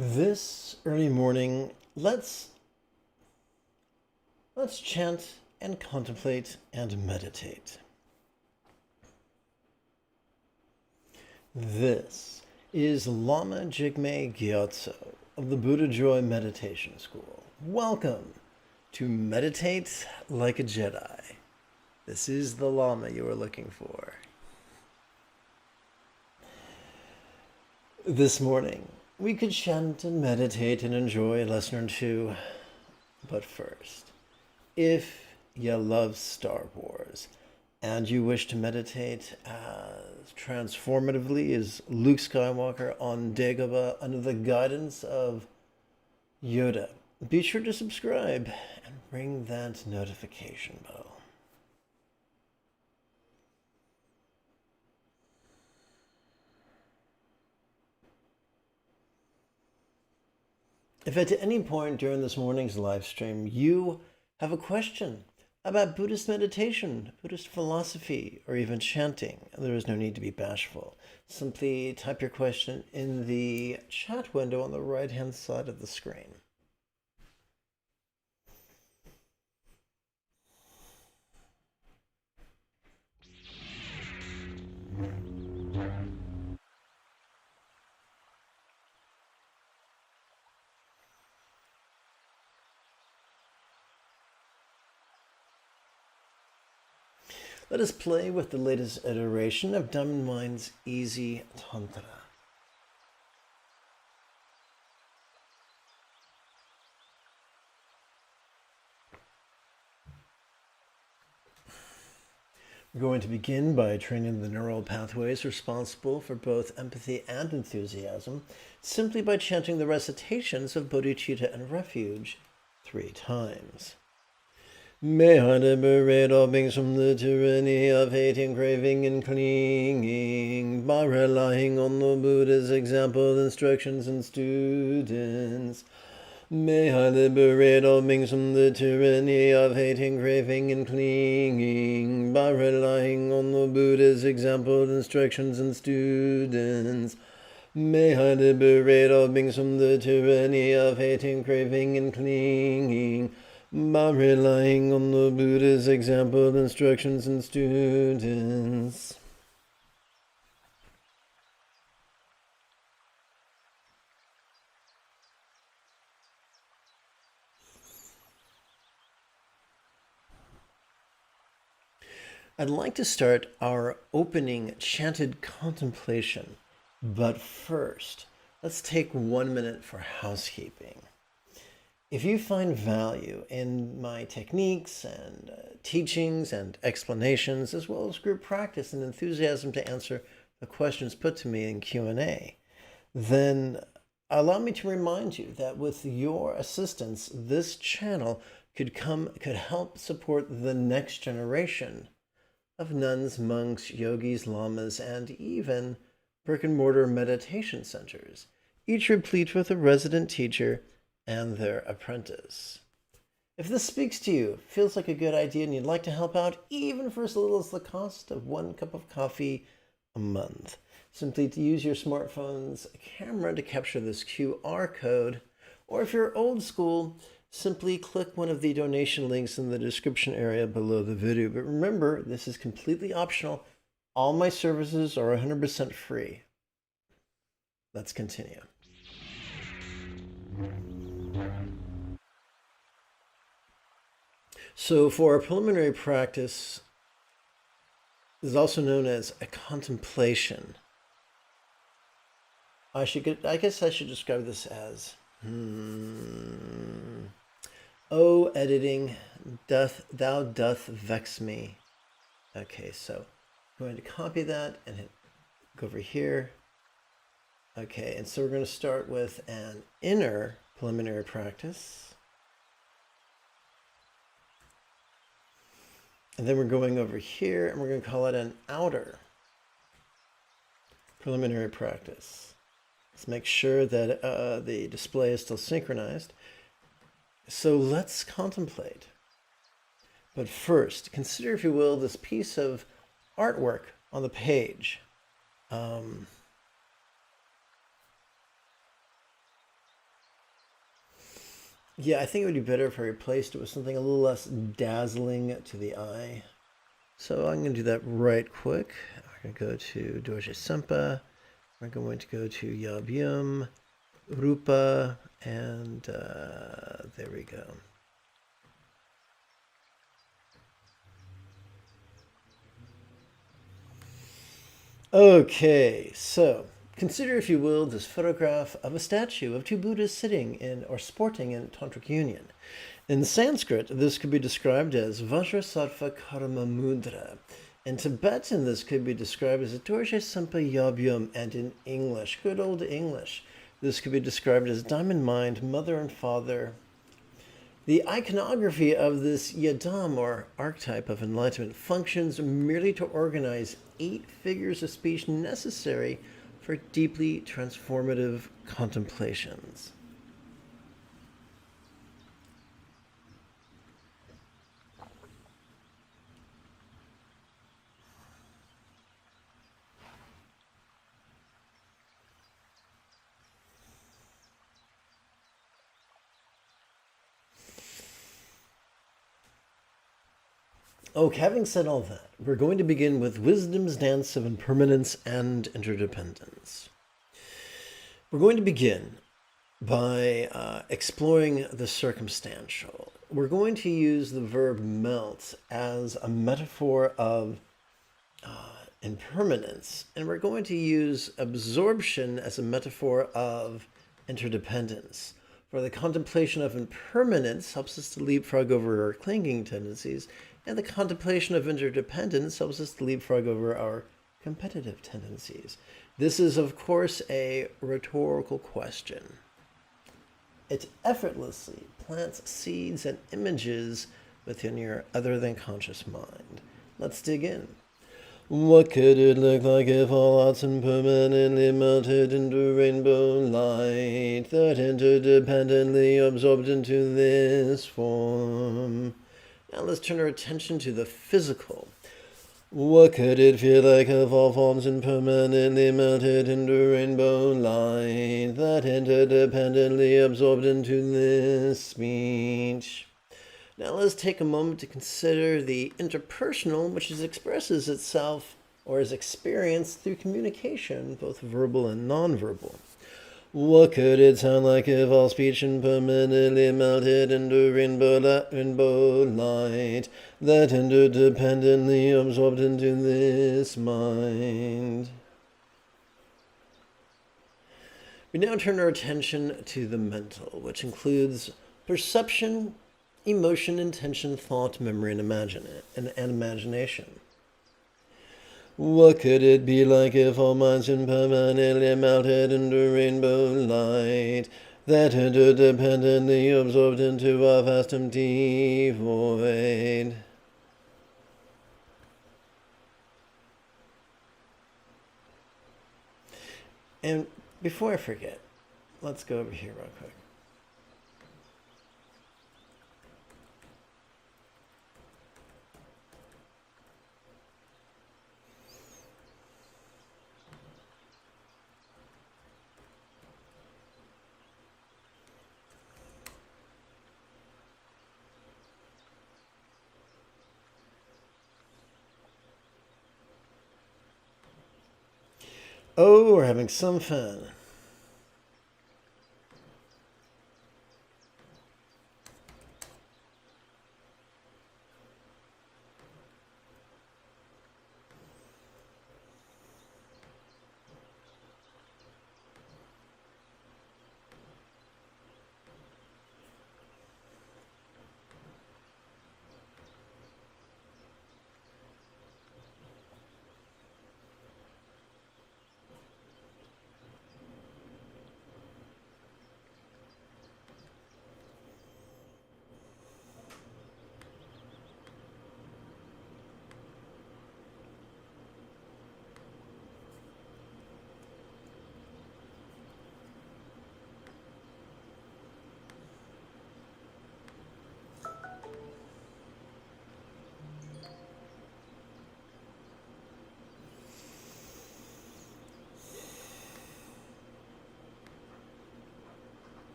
This early morning, let's chant and contemplate and meditate. This is Lama Jigme Gyatso of the Buddha Joy Meditation School. Welcome to Meditate Like a Jedi. This is the Lama you are looking for. This morning, we could chant and meditate and enjoy a lesson or two. But first, if you love Star Wars and you wish to meditate as transformatively as Luke Skywalker on Dagobah under the guidance of Yoda, be sure to subscribe and ring that notification bell. If at any point during this morning's live stream you have a question about Buddhist meditation, Buddhist philosophy, or even chanting, there is no need to be bashful. Simply type your question in the chat window on the right-hand side of the screen. Let us play with the latest iteration of Diamond Mind's Easy Tantra. We're going to begin by training the neural pathways responsible for both empathy and enthusiasm, simply by chanting the recitations of Bodhicitta and Refuge 3 times. May I liberate all beings from the tyranny of hating, craving, and clinging by relying on the Buddha's example, instructions, and students. May I liberate all beings from the tyranny of hating, craving, and clinging by relying on the Buddha's example, instructions, and students. May I liberate all beings from the tyranny of hating, craving, and clinging by relying on the Buddha's example, instructions, and students. I'd like to start our opening chanted contemplation, but first, let's take 1 minute for housekeeping. If you find value in my techniques and teachings and explanations, as well as group practice and enthusiasm to answer the questions put to me in Q&A, then allow me to remind you that with your assistance, this channel could help support the next generation of nuns, monks, yogis, lamas, and even brick-and-mortar meditation centers, each replete with a resident teacher and their apprentice. If this speaks to you, feels like a good idea, and you'd like to help out, even for as little as the cost of 1 cup of coffee a month, simply to use your smartphone's camera to capture this QR code, or if you're old school, simply click one of the donation links in the description area below the video. But remember, this is completely optional. All my services are 100% free. Let's continue. So for a preliminary practice, this is also known as a contemplation. I guess I should describe this as, Oh, editing, thou doth vex me. Okay, so I'm going to copy that and go over here. Okay, and so we're going to start with an inner preliminary practice. And then we're going over here, and we're going to call it an outer preliminary practice. Let's make sure that the display is still synchronized. So let's contemplate. But first, consider, if you will, this piece of artwork on the page. Yeah, I think it would be better if I replaced it with something a little less dazzling to the eye. So I'm going to do that right quick. We're going to go to Doje Sempa. We're going to go to Yabyum, Rupa, and there we go. Okay, so consider, if you will, this photograph of a statue of two Buddhas sitting in or sporting in tantric union. In Sanskrit, this could be described as Vajrasattva Karma Mudra. In Tibetan, this could be described as Dorje Sampa Yabyum, and in English, good old English, this could be described as Diamond Mind, Mother and Father. The iconography of this yadam, or archetype of enlightenment, functions merely to organize 8 figures of speech necessary for deeply transformative contemplations. Okay, having said all that, we're going to begin with wisdom's dance of impermanence and interdependence. We're going to begin by exploring the circumstantial. We're going to use the verb melt as a metaphor of impermanence, and we're going to use absorption as a metaphor of interdependence. For the contemplation of impermanence helps us to leapfrog over our clinging tendencies, and the contemplation of interdependence helps us to leapfrog over our competitive tendencies. This is, of course, a rhetorical question. It effortlessly plants seeds and images within your other-than-conscious mind. Let's dig in. What could it look like if all hearts impermanently melted into rainbow light that interdependently absorbed into this form? Now let's turn our attention to the physical. What could it feel like if all forms impermanently melted into rainbow light that interdependently absorbed into this speech? Now let's take a moment to consider the interpersonal, which expresses itself or is experienced through communication, both verbal and nonverbal. What could it sound like if all speech impermanently melted into rainbow light that interdependently absorbed into this mind? We now turn our attention to the mental, which includes perception, emotion, intention, thought, memory, and imagination. What could it be like if all minds impermanently melted into rainbow light that interdependently absorbed into our vast empty void? And before I forget, let's go over here real quick. Oh, we're having some fun.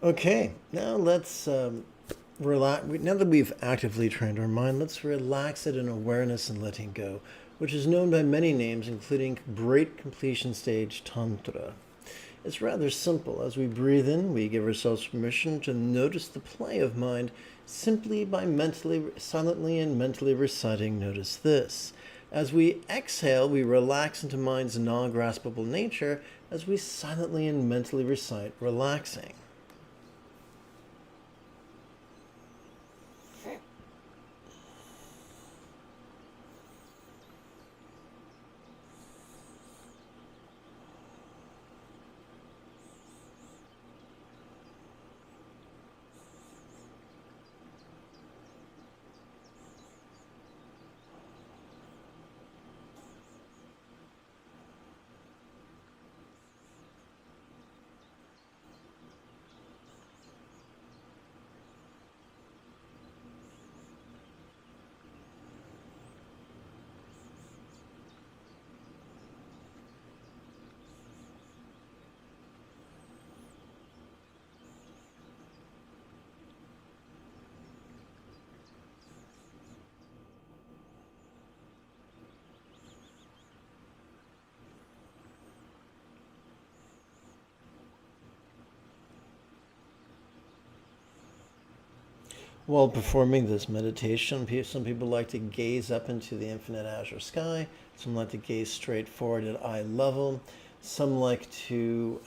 Okay, now let's relax. Now that we've actively trained our mind, let's relax it in awareness and letting go, which is known by many names, including Great Completion Stage Tantra. It's rather simple. As we breathe in, we give ourselves permission to notice the play of mind simply by silently and mentally reciting, "Notice this." As we exhale, we relax into mind's non-graspable nature as we silently and mentally recite, "Relaxing." While performing this meditation, some people like to gaze up into the infinite azure sky. Some like to gaze straight forward at eye level. Some like to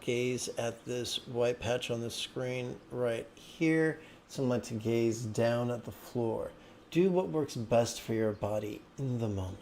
gaze at this white patch on the screen right here. Some like to gaze down at the floor. Do what works best for your body in the moment.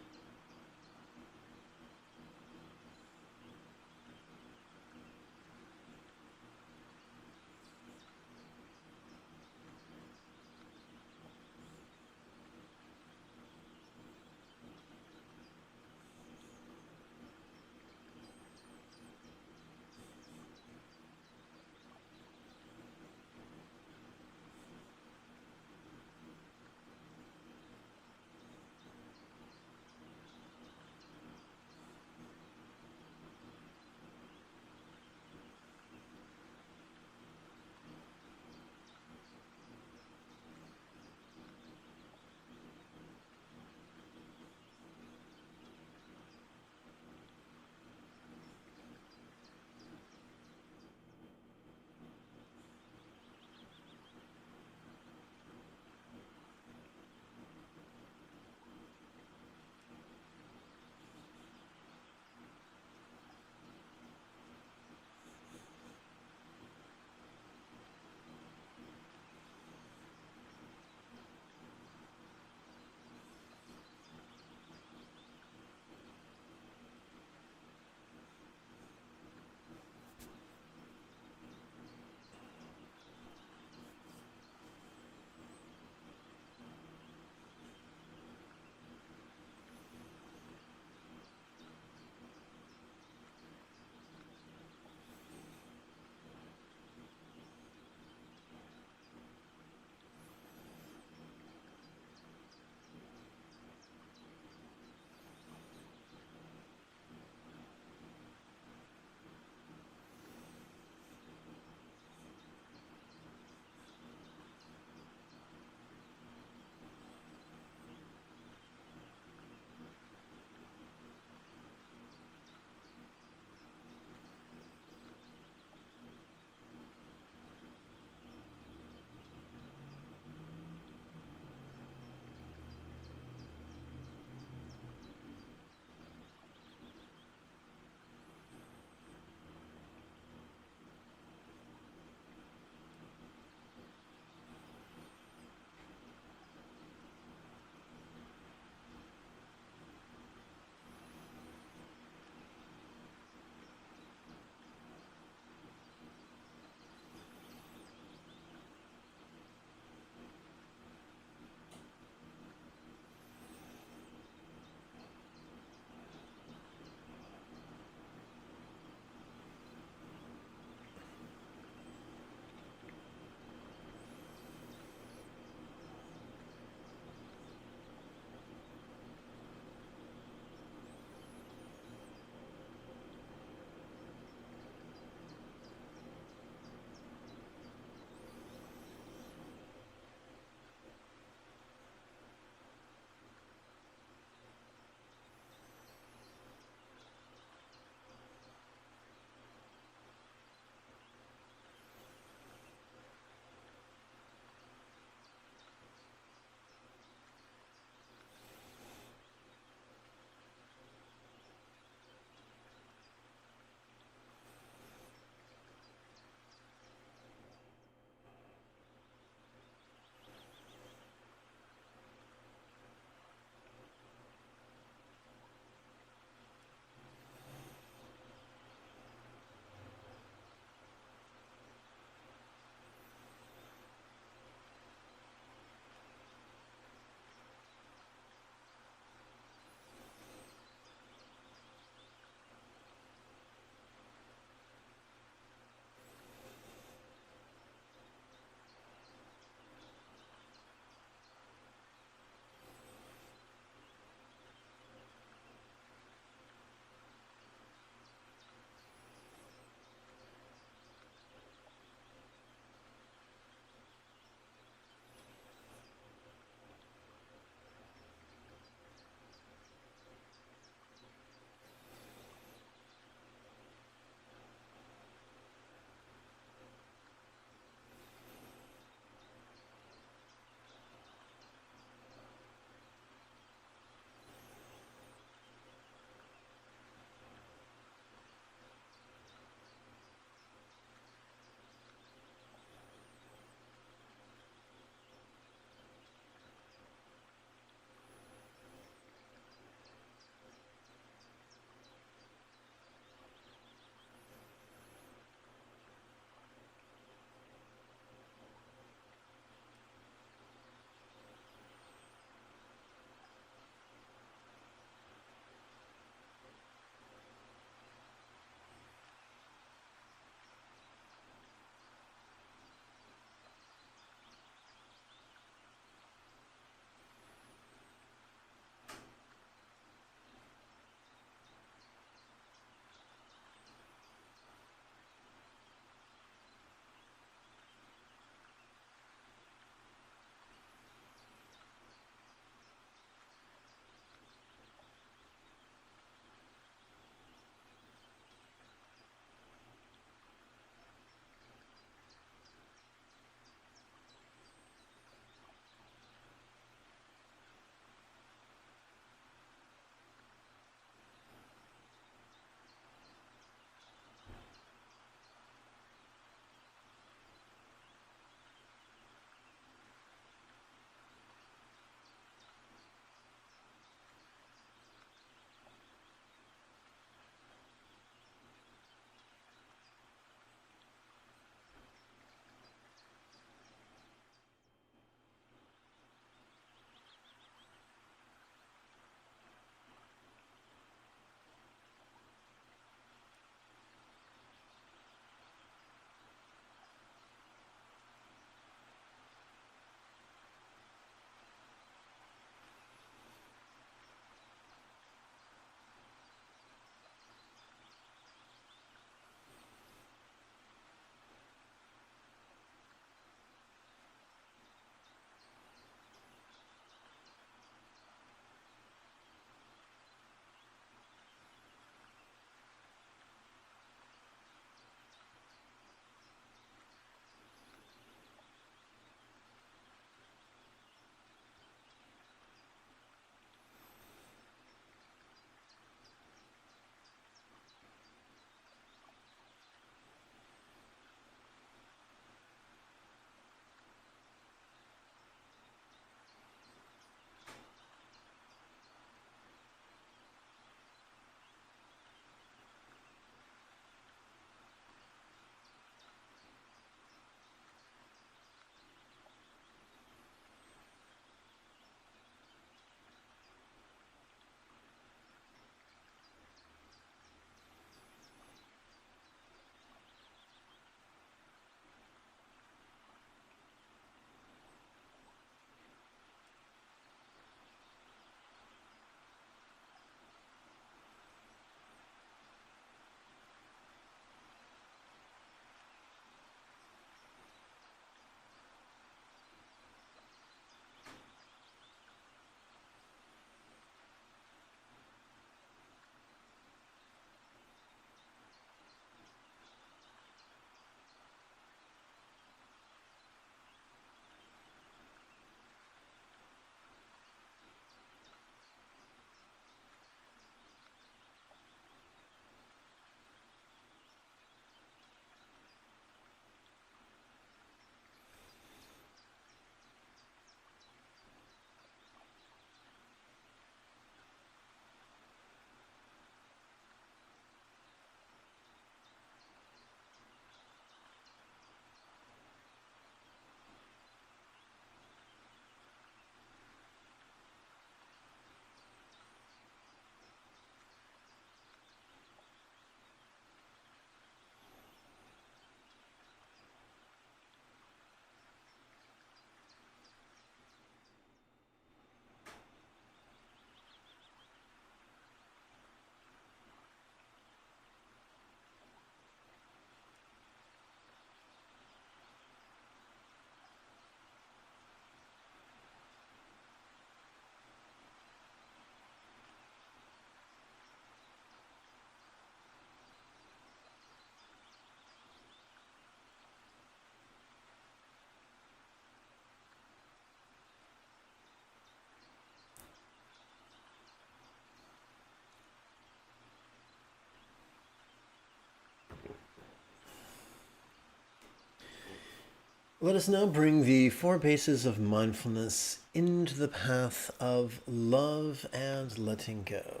Let us now bring the 4 bases of mindfulness into the path of love and letting go.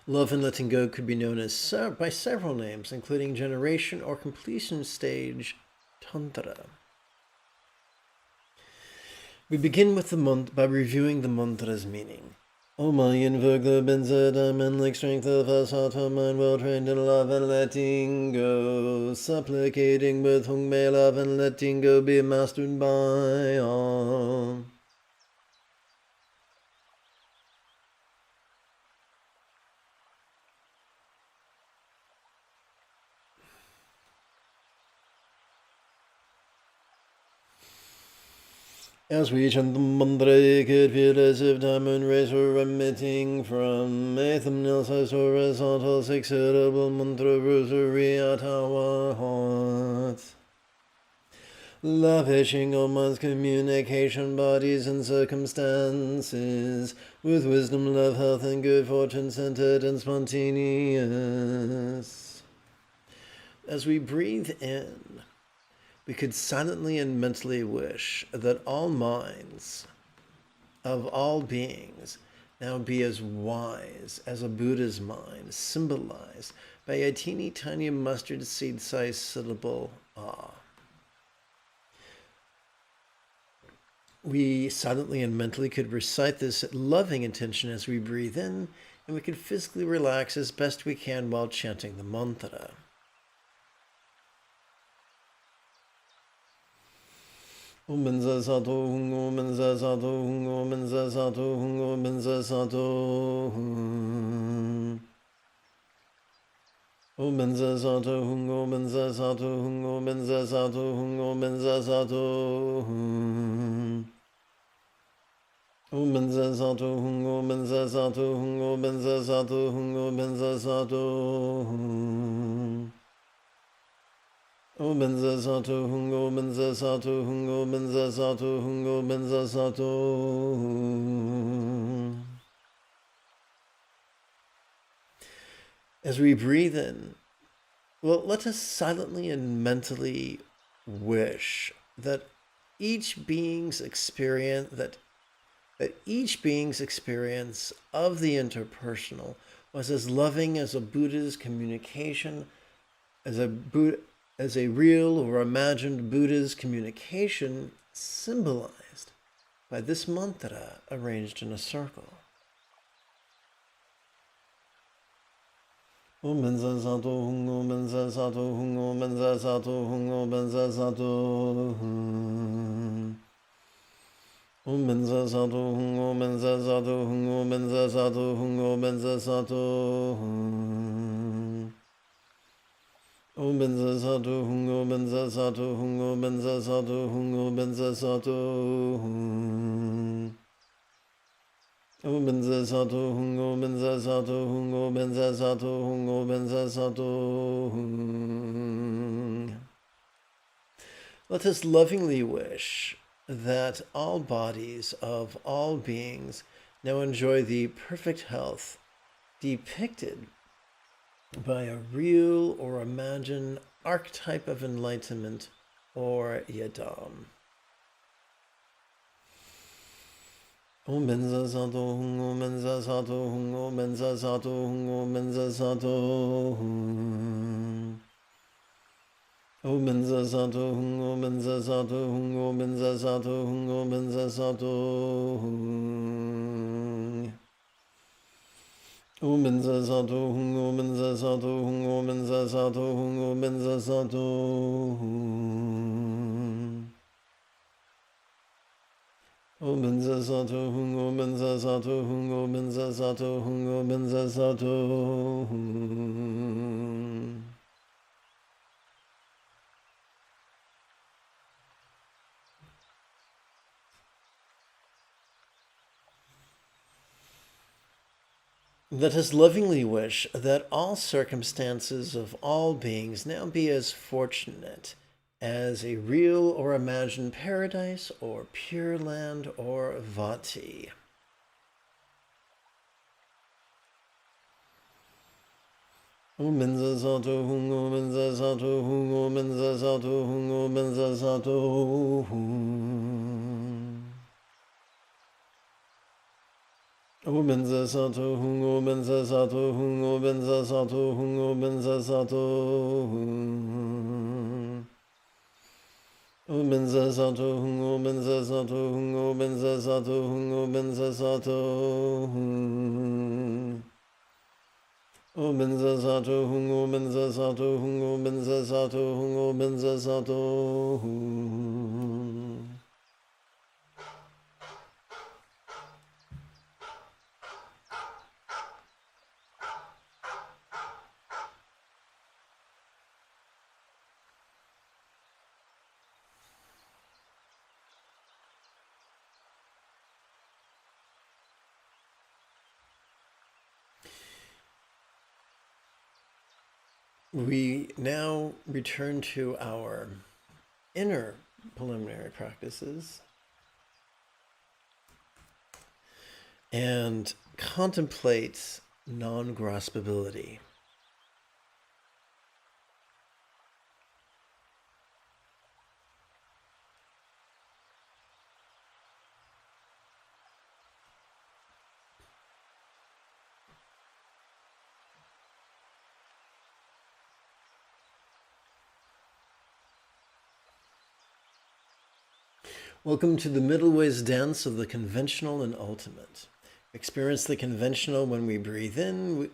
Love and letting go could be known as by several names, including generation or completion stage tantra. We begin with by reviewing the mantra's meaning. Om I invoke the benza diamond-like strength of us, heart and mind well trained in love and letting go, supplicating with whom may love and letting go be mastered by all. As we chant the mantra, it could feel as if diamond rays were emitting from a thumbnail-sized horizontal 6-syllable mantra rosary at our hearts. Lavishing on one's communication, bodies and circumstances, with wisdom, love, health, and good fortune centered and spontaneous. As we breathe in, we could silently and mentally wish that all minds of all beings now be as wise as a Buddha's mind, symbolized by a teeny tiny mustard seed-sized syllable, ah. We silently and mentally could recite this loving intention as we breathe in, and we could physically relax as best we can while chanting the mantra. Om benza sato hung, om benza sato hung, om benza sato hung, om benza sato hung. Om benza sato hung, om benza sato hung, om benza sato hung, om benza sato hung. Om benza sato hung, om benza sato hung, om benza sato hung, om benza sato hung. Om benza sato hung, om benza sato hung, om benza sato hung, om benza sato hung. As we breathe in, well, let us silently and mentally wish that each being's experience of the interpersonal was as loving as a Buddha's communication, as a real or imagined Buddha's communication symbolized by this mantra arranged in a circle. Om benza sato hung, om benza sato hung, om benza sato hung, om benza sato hung. Om benza sato hung, om benza sato hung, om benza sato hung, om benza sato hung. Om benza sato hung, om benza sato hung, om benza sato hung, om benza sato hung. Om benza sato hung, om benza sato hung, om benza sato hung, om benza sato hung. Let us lovingly wish that all bodies of all beings now enjoy the perfect health depicted by a real or imagined archetype of enlightenment or yidam. Om benza sato hung, om benza sato hung, om benza sato hung, om benza sato hung. Om benza sato hung, om benza sato hung, om benza sato hung, om benza sato hung. Om benza sato hung, om benza sato hung, om benza sato hung, om benza sato hung. Om benza sato hung, om benza sato hung, om benza sato hung, om benza sato hung. Let us lovingly wish that all circumstances of all beings now be as fortunate as a real or imagined paradise or pure land or vati. Omenza sato hung, omenza sato hung, omenza sato hung, omenza sato hung. Omenza sato hung, omenza sato hung, omenza sato hung, omenza sato hung. Omenza sato hung, omenza sato hung, omenza sato hung, omenza sato hung. Omenza sato hung, omenza sato hung, omenza sato hung, omenza sato hung. We now return to our inner preliminary practices and contemplate non-graspability. Welcome to the middle ways dance of the conventional and ultimate. Experience the conventional when we breathe in,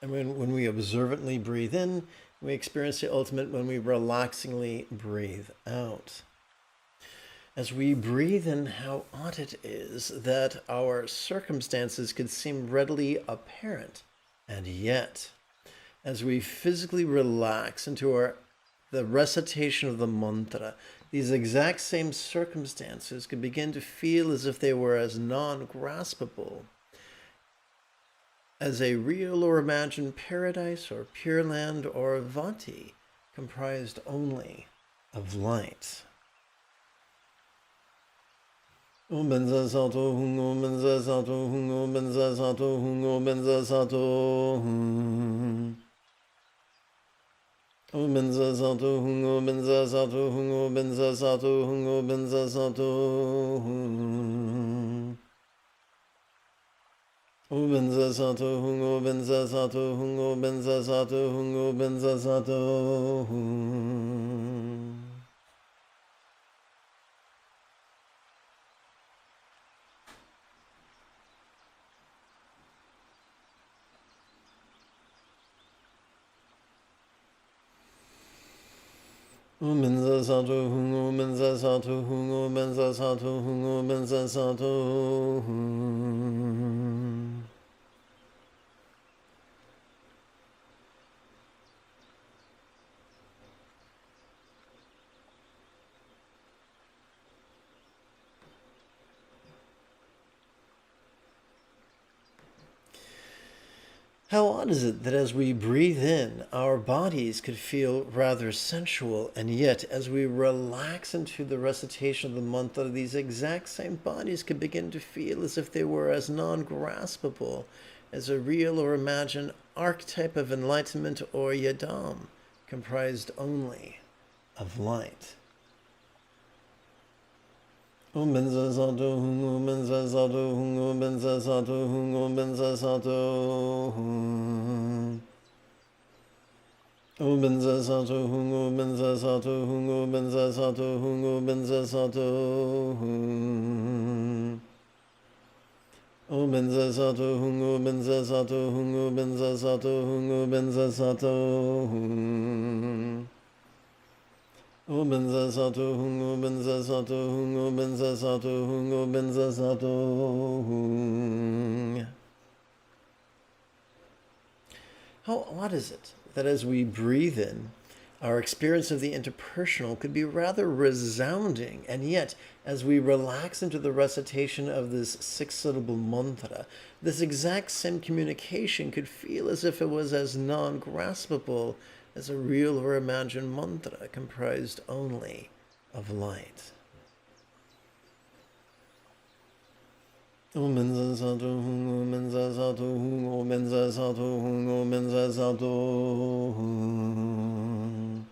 and when we observantly breathe in. We experience the ultimate when we relaxingly breathe out. As we breathe in, how odd it is that our circumstances could seem readily apparent, and yet, as we physically relax into the recitation of the mantra, these exact same circumstances could begin to feel as if they were as non-graspable as a real or imagined paradise or pure land or vati comprised only of light. Omenza sato hung, omenza sato hung, omenza sato hung, omenza sato hung. Omenza sato hung, omenza sato hung, omenza sato hung, omenza sato hung. Omenza sato hung, omenza sato hung, omenza sato hung, omenza sato hung. Omenza sato hung, omenza sato hung, omenza sato hung, omenza sato hung. How odd is it that as we breathe in, our bodies could feel rather sensual, and yet as we relax into the recitation of the mantra, these exact same bodies could begin to feel as if they were as non-graspable as a real or imagined archetype of enlightenment or yadam, comprised only of light. Omenza sato hung, omenza sato hung, omenza sato hung, omenza sato hung. Omenza sato hung, omenza sato hung, omenza sato hung, omenza sato hung. Omenza sato hung, omenza sato hung, omenza sato hung, omenza sato hung. Omenza sato hung, omenza sato hung, omenza sato hung, omenza sato hung. How odd is it that as we breathe in, our experience of the interpersonal could be rather resounding, and yet as we relax into the recitation of this six-syllable mantra, this exact same communication could feel as if it was as non-graspable as a real or imagined mantra comprised only of light. Omenza sato hung, omenza sato hung, omenza sato hung, omenza sato hung.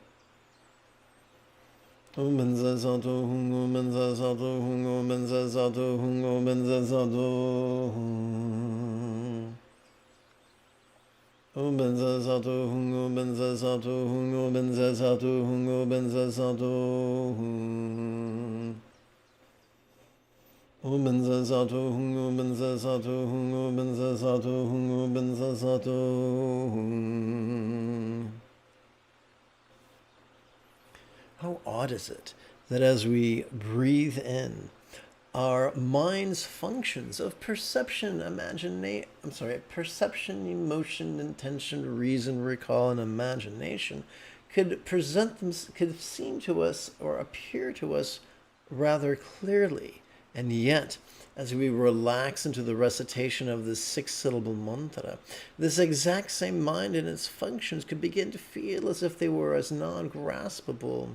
Omenza sato hung, omenza sato hung, omenza sato hung, omenza sato hung. Omenza sato hung, omenza sato hung, omenza sato hung, omenza sato hung. Omenza sato hung, omenza sato hung, omenza sato hung, omenza sato hung. How odd is it that as we breathe in, our mind's functions of perception, perception, emotion, intention, reason, recall, and imagination could seem to us or appear to us rather clearly. And yet, as we relax into the recitation of this six-syllable mantra, this exact same mind and its functions could begin to feel as if they were as non-graspable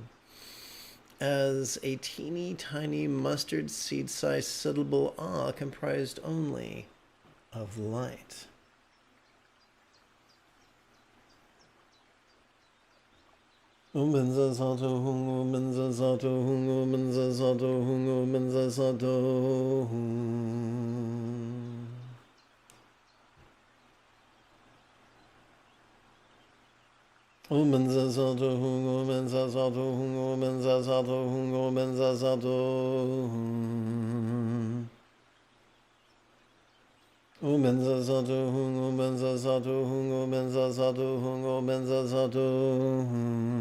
as a teeny tiny mustard seed-sized syllable ah comprised only of light. Omenza sato hung, omenza sato hung, omenza sato hung, omenza sato hung. Omenza sato hung, omenza sato hung, omenza sato hung, omenza sato hung. Omenza sato hung, omenza sato hung, omenza sato hung, omenza sato hung.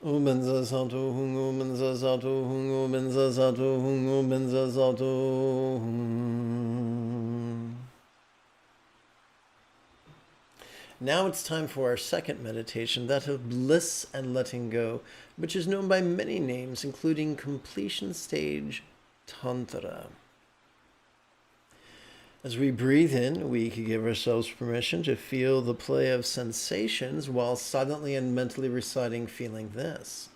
Omenza sato hung, omenza sato hung, omenza sato hung, omenza sato hung. Now it's time for our second meditation, that of bliss and letting go, which is known by many names, including completion stage tantra. As we breathe in, we can give ourselves permission to feel the play of sensations while silently and mentally reciting feeling this.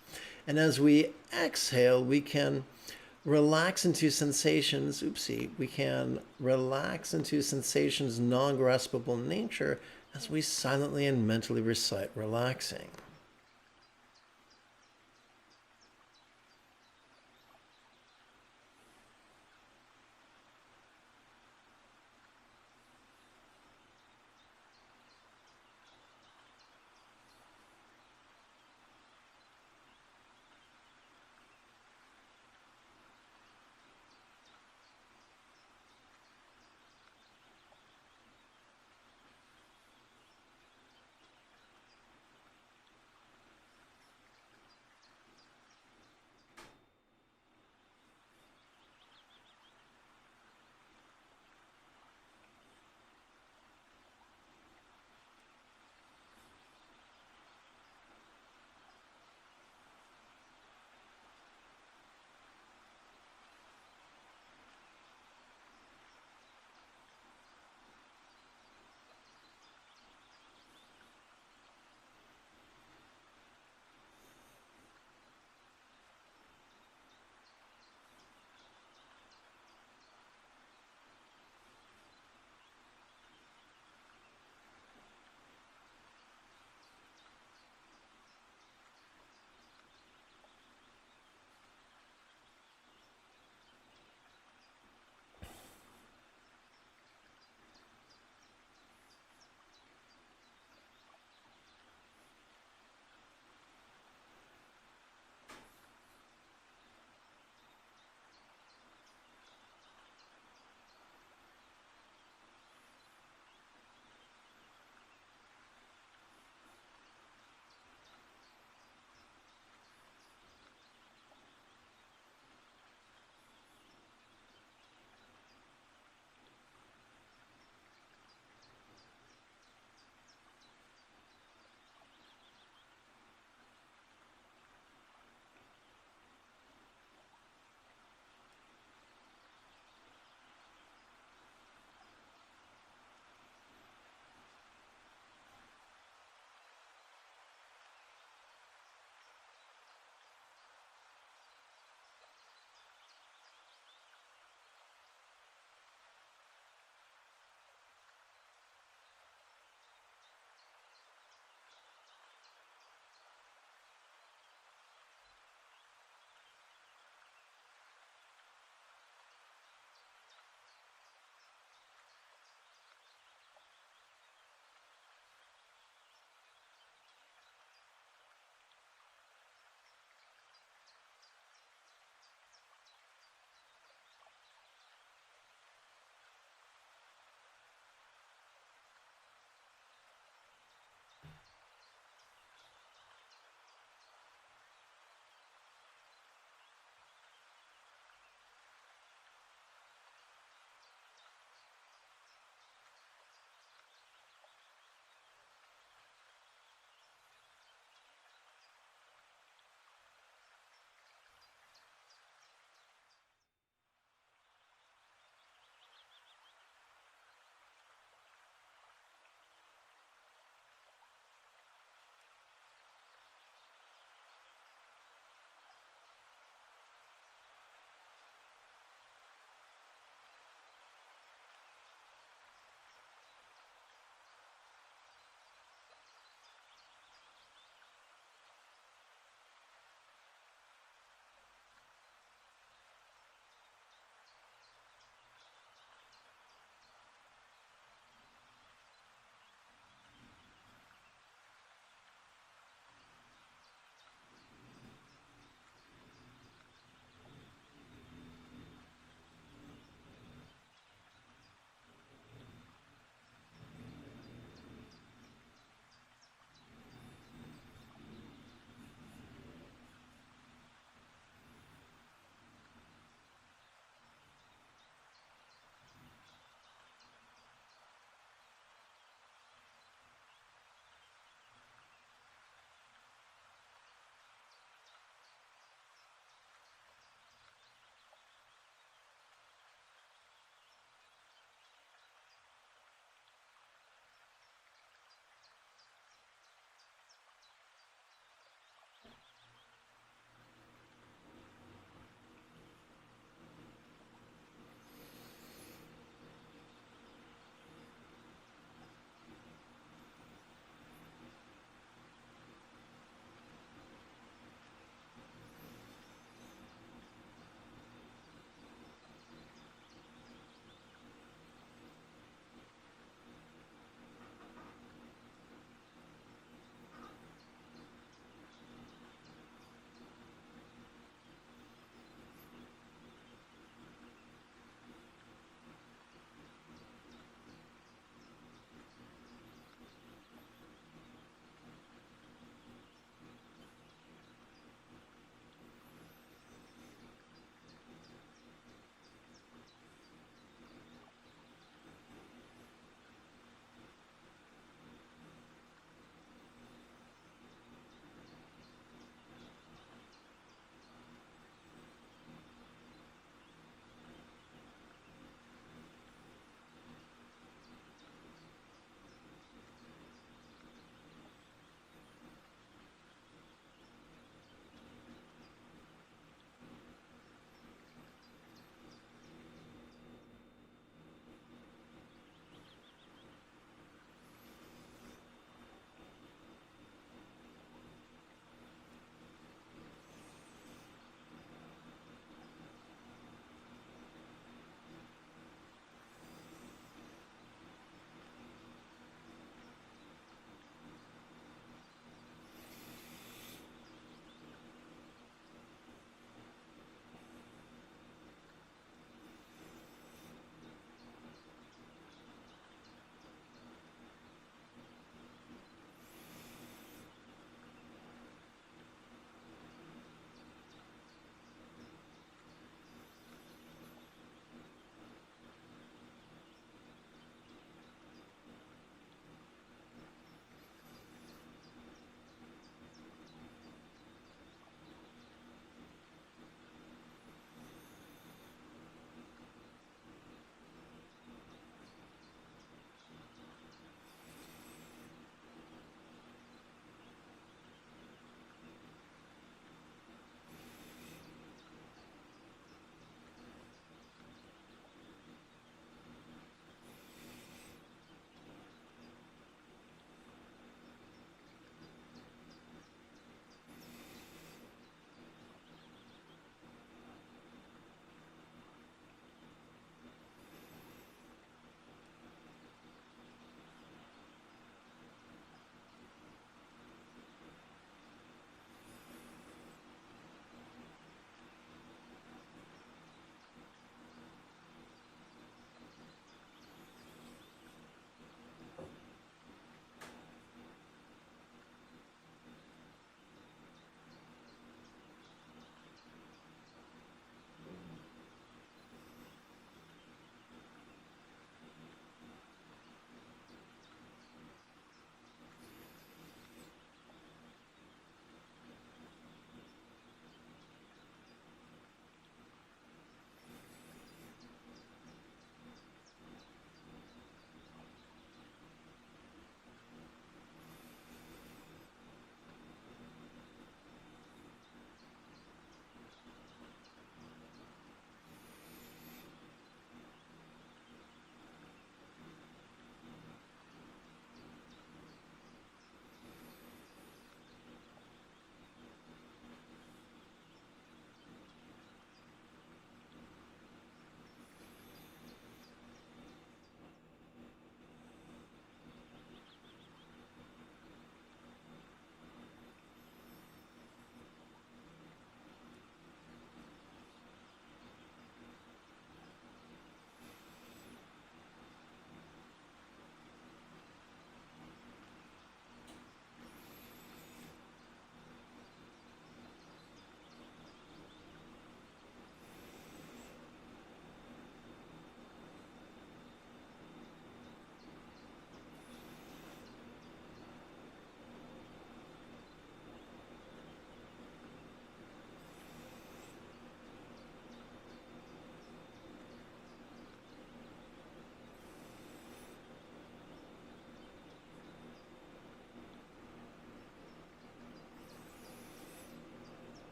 And as we exhale, we can relax into sensations, we can relax into sensations' non-graspable nature as we silently and mentally recite relaxing.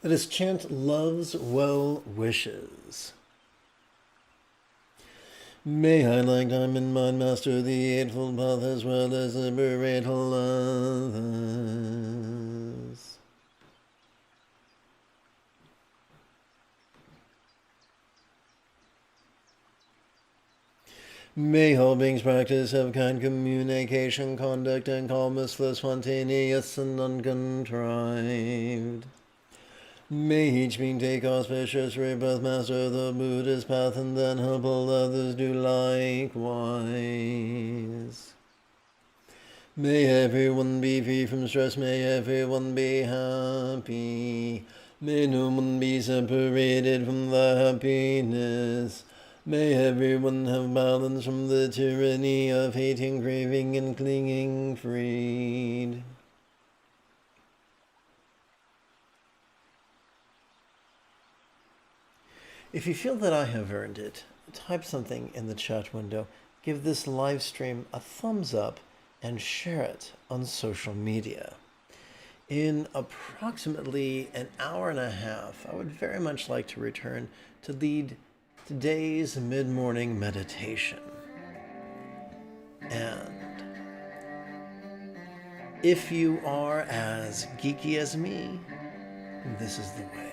Let us chant love's well wishes. May I, like diamond mind, master the Eightfold Path as well as liberate all others. May all beings practice have kind communication, conduct, and calmness, flow spontaneous and uncontrived. May each being take auspicious rebirth, master the Buddhist path, and then help all others do likewise. May everyone be free from stress, may everyone be happy. May no one be separated from the happiness. May everyone have balance from the tyranny of hating, craving, and clinging freed. If you feel that I have earned it, type something in the chat window, give this live stream a thumbs up, and share it on social media. In approximately an hour and a half, I would very much like to return to lead today's mid-morning meditation. And if you are as geeky as me, this is the way.